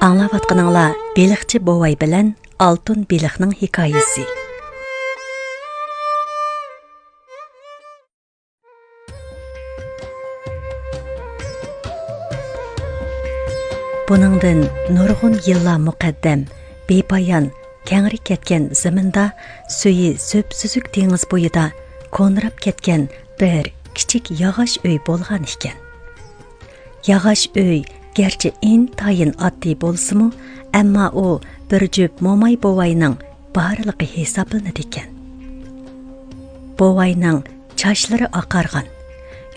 Аңлаватқаныңла Беліқчі бовай білән Алтын Беліқнің хикайесі. Buningdan nurg'un yillar muqaddam, bepoyon, kengri ketgan zaminda suyi so'p-suzuk dengiz bo'yida ko'nrab ketgan bir kichik yog'och uy bo'lgan ekan. Yog'och uy gerçi intayin oddiy bo'lsa-mu, ammo u bir jup mo'may bovayning barligi hisoblanadi ekan. Bovayning chochlari oqargan,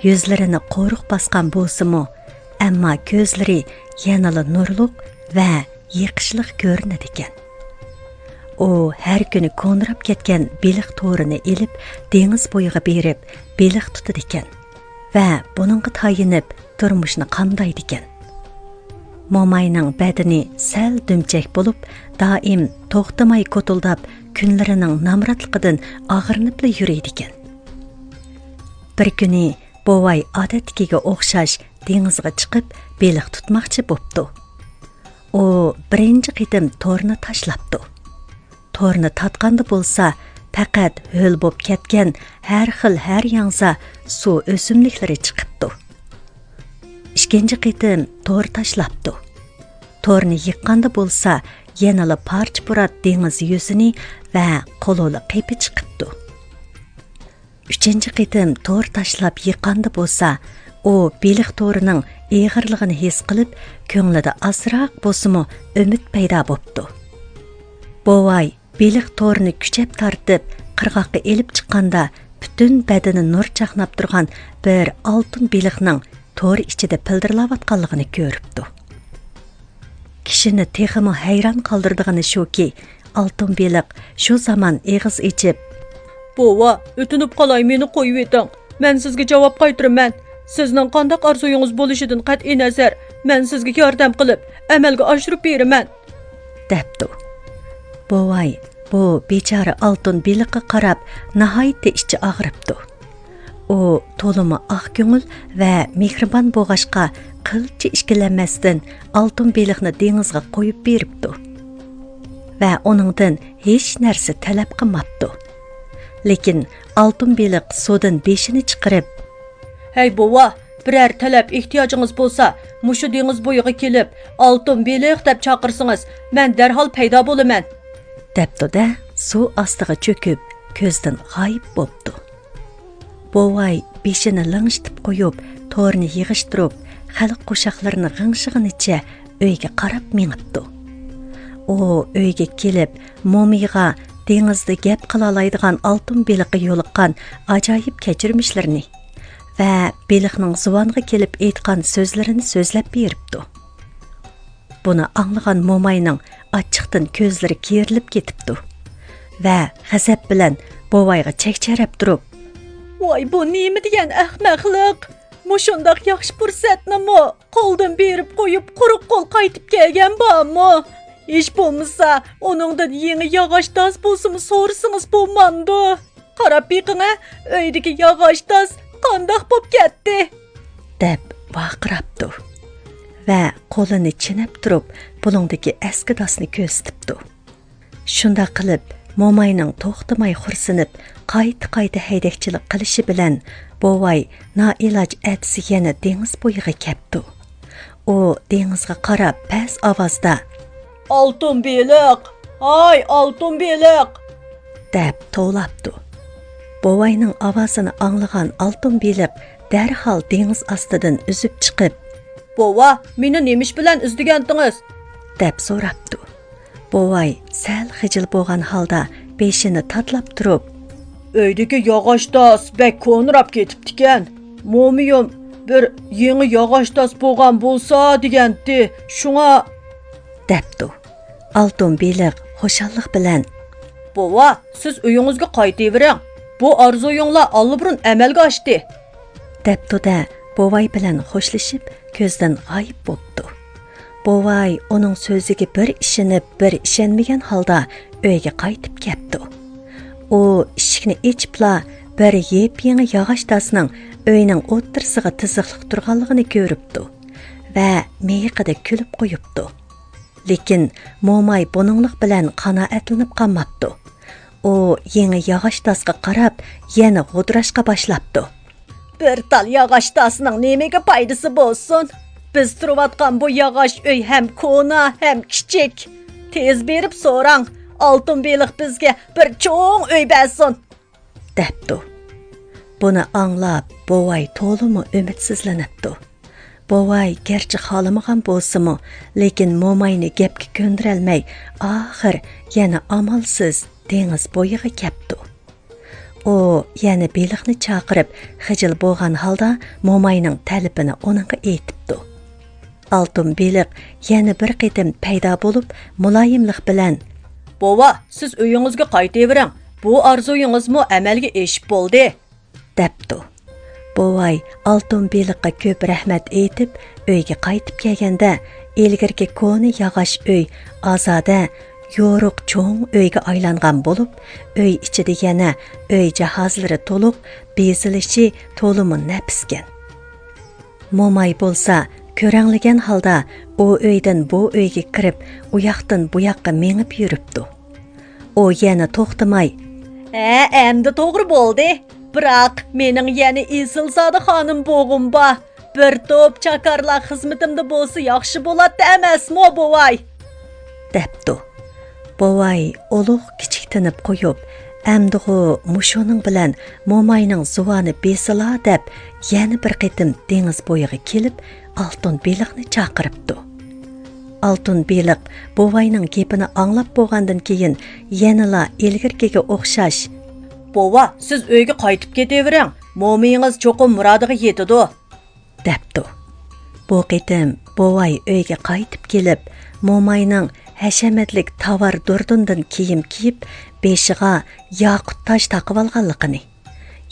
yuzlarini qo'riq bosgan bo'lsa-mu, ammo ko'zlari yanada nurliq va yiqishliq ko'rinadi ekan. U har kuni ko'nrab ketgan beliq to'rini elib, dengiz bo'yiga berib, beliq tutadi ekan va buningga tayinib turmushni qamdaydi ekan. Mo'mayning badani sal dumchak bo'lib, doim to'xtamay ko'tuldab, kunlarining namratligidan og'rinib yuraydi ekan. Bir kuni bovay odatdagiga o'xshash dengizga chiqib, beliq tutmoqchi bo'pti. U birinchi qitim to'rni tashlabdi. To'rni tatganda bo'lsa, faqat ho'l bo'lib ketgan har xil har yangsa suv o'simliklari chiqibdi. Ikkinchi qitim to'r tashlabdi. To'rni yiqqanda bo'lsa, yanala parcha-purat dengiz yuzini va qo'loli qipi chiqibdi. Uchinchi qitim to'r tashlab yiqqanda bo'lsa, u beliq to'rining eg'irligini his qilib, ko'nglida asroq bo'lsa-mu umid paydo bo'pti. Bovay beliq to'rini kuchab tortib, qirg'oqqa elib chiqqanda, butun badani nur chaqnab turgan bir oltin beliqning to'r ichida pildirlayotganligini ko'ribdi. Kishini texmi hayron qoldirdigani shuki, oltin beliq shu zamon eg'iz ichib, "Bova, o'tinib qolay, meni qo'yib eting. Men sizga javob qaytiraman. Sizning qanday orzuyingiz bo'lishidan qat'iy nazar, men sizga yordam qilib, amalga oshirib beraman" debdi. Bovay bu bechora oltin beliqqa qarab, nihoyatda ichi og'ribdi. U to'limi oq ko'ngil va mehribon bo'g'ashqa qilcha ishkilanmasdan oltin beliqni dengizga qo'yib beribdi. Va uningdan hech narsa talab qilmabdi. Lekin oltin beliq suvdan beshini chiqarib, "Hey bova, biror talab ehtiyojingiz bo'lsa, mushu dengiz bo'yiga kelib, oltin beliq deb chaqirsangiz, men darhol paydo bo'laman" debdi-da, suv ostiga cho'kib, ko'zdan g'oyib bo'ldi. Bovay beshini lang'ishtirib qo'yib, to'rni yig'ishtirib, xalq qo'shoqlarini g'ingshig'inicha uyga qarab mengibdi. U uyga kelib, mo'miga dengizda gap qila oladigan oltin beliqqa yo'liqqan ajoyib kechirmishlarini va beliqning zuvonga kelib aytgan so'zlarini so'zlab beribdi. Buni anglagan mo'mayning achchiqdan ko'zlari kerilib ketibdi va g'azab bilan bovayga chekcharab turib, "Voy, bu nima degan ahmoqlik? Mushundaq yaxshi fursatnimi qo'ldan berib qo'yib, quruq qo'l qaytib kelgan bormi? Ish bo'lmasa, uningdan yangi yog'och toz bo'lsa-mu so'rasangiz bo'lmandi. Qarab beqing-a, uydagi yog'och toz qandoq bo'lib ketdi" deb baqiribdi va qo'lini chinab turib, bulungdagi eski dasni ko'rsatibdi. Shunda qilib, mo'mayning to'xtamay xursinib, qayta haydakchilik qilishi bilan bovay noiloj atsi yana dengiz bo'yiga ketdi. U dengizga qarab past ovozda, "Oltin beliq! Ay, oltin beliq!" deb to'labdi. Bovayning ovozini anglagan oltin beliq darhol dengiz ostidan uzib chiqib, "Bova, meni nemish bilan izdigandingiz?" deb so'rabdi. Bovay sal xijil bo'lgan holda beshini tatlab turib, "Uydagi yog'och toz bek ko'nrab ketibdi-kan. Mo'miyim bir yangi yog'och toz bo'lgan bo'lsa degandi. Shunga" debdi. Oltin beliq xushallik bilan, "Bova, siz uyingizga qaytavering. Bu orzuyinglar allburun amalga oshdi" debdi-da, bovay bilan xo'shlashib, ko'zdan g'oyib bo'ldi. Bovay uning so'ziga bir ishonib, bir ishonmagan holda uyga qaytib ketdi. U eshikni ochibla bir yep-yangi yog'och tasning uyning o'ttirsiga tiziqliq turganligini ko'ribdi va meyiqida kulib qo'yibdi. Lekin Momay buninglik bilan qanoatlanib qolmabdi. O yangi yog'och tasga qarab, yana g'udrashqa boshlabdi. Bir tal yog'och tasning nimaga foydasi bo'lsin? Biz turayotgan bu yog'och uy ham ko'na, ham kichik. Tez berib so'rang, oltin beliq bizga bir cho'ng uy bersin, debdi. Buni anglab, Bovay to'limi ümidsizlanibdi. Bovay gerçi xolamagan bo'lsa-mu, lekin Momayni gapga ko'ndirolmay, oxir yana amalsiz dengiz bo'yiga kepdi. O yana beliqni chaqirib, xijil bo'lgan holda Momayning talabini uningga aytibdi. Oltin beliq yana bir qitim paydo bo'lib, muloyimlik bilan: "Bova, siz uyingizga qaytavering. Bu orzuyingizmi amalga eshib bo'ldi", debdi. Bovay oltin beliqqa ko'p rahmat aytib, uyga qaytib kelganda, ilgirki ko'ni yog'och uy ozoda yo'ruq cho'ng uyga aylangan bo'lib, uy ichida yana uy jahozlari to'liq, bezilishi to'limi nafisgan. Momay bo'lsa, ko'ranglagan holda u uydan bu uyga kirib, u yoqdan bu yoqqa mengib yuribdi. O yana to'xtamay: endi to'g'ri bo'ldi. Biroq mening yana Isilzoda xonim bo'g'im bor. Bir to'p chakarlar xizmatimda bo'lsa yaxshi bo'ladi emasmi, Bovay?" debdi. Bovay ulug' kichiktinib qo'yib, "Amdig'u mushuning bilan Momayning zuvoni besila" deb yana bir qitim dengiz bo'yiga kelib, oltin beliqni chaqiribdi. Oltin beliq Bovayning gapini anglab bo'lgandan keyin yanala ilgirkiga o'xshash: "Bova, siz uyga qaytib ketavering. Mo'mingiz cho'qim murodiga yetadi", debdi. Bu qitim Bovay uyga qaytib kelib, Momayning hashamatlik tovar durdundan kiyim kiyib, beshiga yoqut tosh taqib olganligini,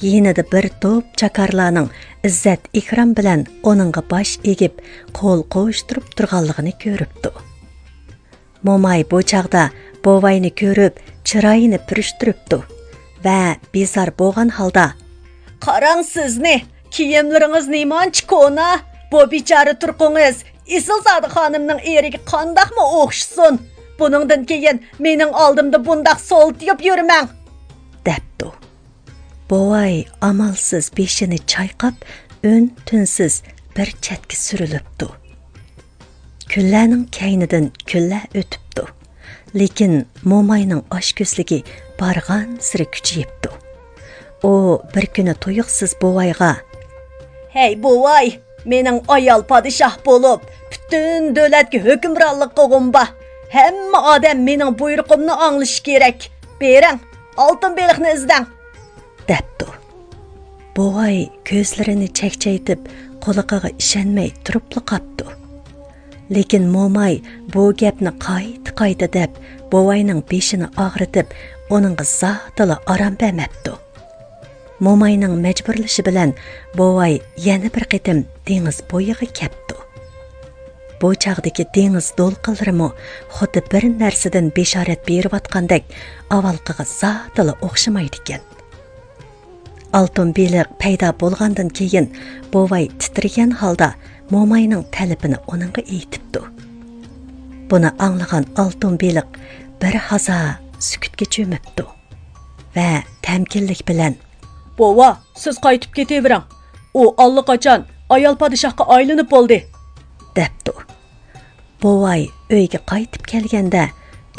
yanada bir to'p chakarlarning izzat ikrom bilan oningga bosh egib, qo'l qo'shtirib turganligini ko'ribdi. Momay bu chaqda Bovayni ko'rib, chiroyini purishtiribdi va bezor bo'lgan holda: "Qarang sizni, kiyimlaringiz nemanchi ko'na? Bu bechora turqingiz Isilzoda xonimning eriga qandaqmi o'xshasin? Buningdan keyin mening oldimda bundaq so'ltiyib yurmang", debdi. Bovay amalsiz beshini chayqab, tunsiz bir chetga surilibdi. Kunlarning kaynidan kunlar o'tibdi. Lekin Momayning oshko'zligi bargan siri kuchayibdi. O bir kuni tuyuqsiz Bovayga: "Hey Bovay, mening ayol podshoh bo'lib, butun davlatga hukmronlik qilg'im bor. Hamma odam mening buyruqimni anglishi kerak. Bering, oltin beliqni izlang", debdi. Bovay ko'zlarini chekchaytib, quloqiga ishonmay turib qoldi. Lekin Momay bu gapni qayta deb, Bovayning beshini og'ritib, uning zotila orom bermabdi. Momayning majburlashi bilan Bovay yana bir qitim dengiz bo'yiga kepdi. Bu chaqdagi dengiz do'lqinlarimi xuddi bir narsadan beshorat berayotgandek avvalqiga zotila o'xshamaydi ekan. Oltin beliq paydo bo'lgandan keyin Bovay titragan holda Momayning talabini uningga aytibdi. Buni anglagan oltin beliq bir haza sukutga cho'mibdi va tamkinlik bilan: "Bova, siz qaytib ketavering. U allaqachon ayol podshohga aylanib bo'ldi", debdi. Bovay uyga qaytib kelganda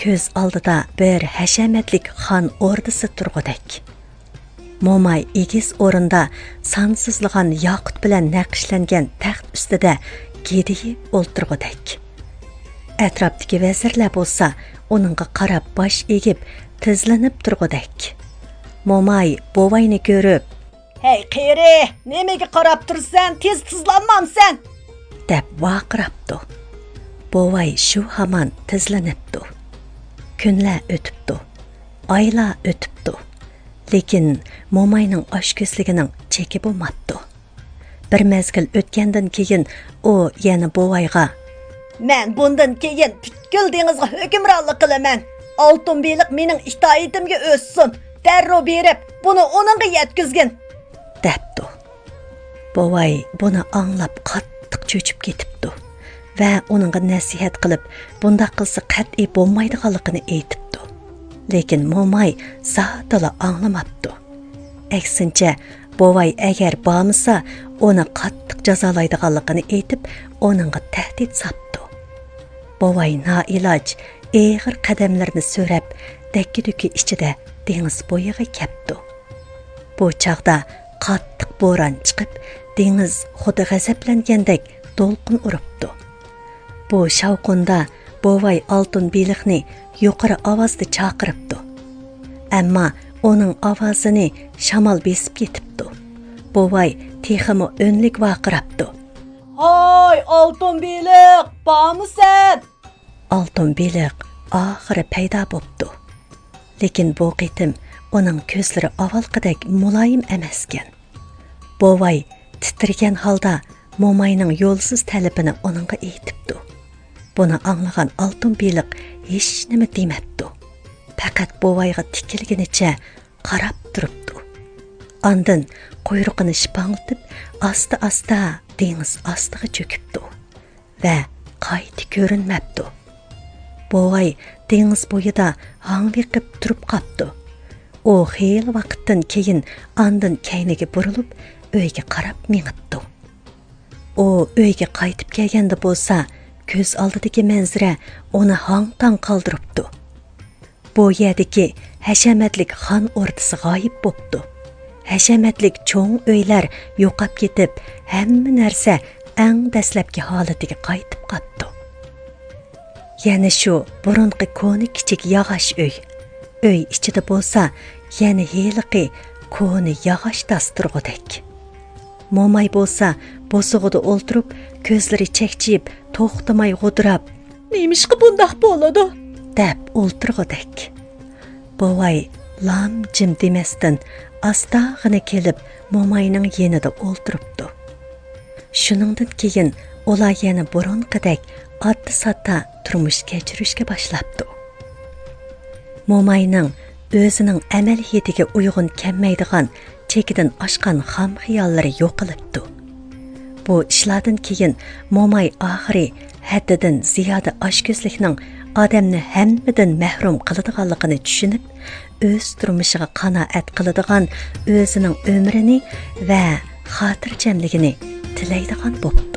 ko'z oldida bir hashamatlik xon o'rdisi turg'udak. Momay egiz o'rinda sansizlagan yoqut bilan naqshlangan taxt ustida gediyib o'ltirg'udak. Atrofdagi vazirlar bo'lsa, uningga qarab bosh egib, tizlanib turg'udak. Momay Bovayni ko'rib: "Hey qeri, nimaga qarab tursan? Tizlanmamsan?" deb vaqirabdi. Bovay shu hamon tizlanibdi. Kunlar o'tibdi, oylar o'tibdi. Lekin Momayning oshko'zligining cheki bo'lmabdi. Bir mezgil o'tgandan keyin u yana Bovayga: "Men bundan keyin butkul dengizga hukmronlik qilaman. Oltin beliq mening itoatimga o'ssin. Darrov berib, buni uningga yetkizgin", debdi. Bovay buni anglab qattiq cho'chib ketibdi va uningga nasihat qilib, bundaq qilsa qat'iy bo'lmaydiganligini aytibdi. Lekin Momay zotila anglamabdi. Aksincha, bovay agar bormasa, uni qattiq jazolaydiganligini aytib, uningga tahdid sapdi. Bovay noiloj eg'ir qadamlarni so'rab, dakki-dukki ichida dengiz bo'yiga kepdi. Bu chaqda qattiq bo'ron chiqib, dengiz xuddi g'azablangandek to'lqin uribdi. Bu shavqunda bovay oltin beliqni yuqori ovozda chaqiribdi. Ammo uning ovozini shamol besib ketibdi. Bovay texmi o'nlik vaqirabdi. Hoy, oltin beliq, bormisan? Oltin beliq oxiri paydo bo'pti. Lekin bu qitim uning ko'zlari avvalgidek muloyim emaskan. Bovay titrigan holda Momayning yo'lsiz talabini uningga aytibdi. Buni anglagan oltin beliq hech nima demabdi. Faqat bovayga tikilganicha qarab turibdi. Ondan quyrug'ini shipanglatib, asta-asta dengiz ostiga cho'kibdi va qayta ko'rinmabdi. Bovay dengiz bo'yida hangviqib turib qopdi. U xeyli vaqtdan keyin ondan kayniga burilib, uyga qarab mengibdi. U uyga qaytib kelganda bo'lsa, ko'z oldidagi manzara uni hang-tang qoldiribdi. Bu yerdagi hashamatlik xon o'rtasi g'oyib bo'pti. Hashamatlik cho'ng uylar yo'qab ketib, hamma narsa eng dastlabki holatiga qaytib qoldi. Yana shu burunqi ko'ni kichik yog'och uy. Uy ichida bo'lsa, yana heliqi ko'ni yog'och dasturg'udek. Momay bo'lsa, bo'sug'ida o'ltirib, ko'zlari chekchiyib, to'xtamay g'udrab, "Nemishqa bundaq bo'ladi?" deb o'ltirg'udek. Bovay lam jim demasdan astag'ini kelib Momayning yenida o'ltiribdi. Shuningdan keyin ular yana burunqidek oddi-sotta turmush kechirishga boshlabdi. Momayning o'zining amaliyatiga uyg'un kelmaydigan, chekidan oshgan xam xiyollari yo'qolibdi. Bu ishlardan keyin Momay oxiri haddidan ziyoda oshko'zlikning odamni hammadan mahrum qiladiganligini tushunib, o'z turmushiga qanoat qiladigan, o'zining umrini va xotirjamligini tilaydigan bo'pti.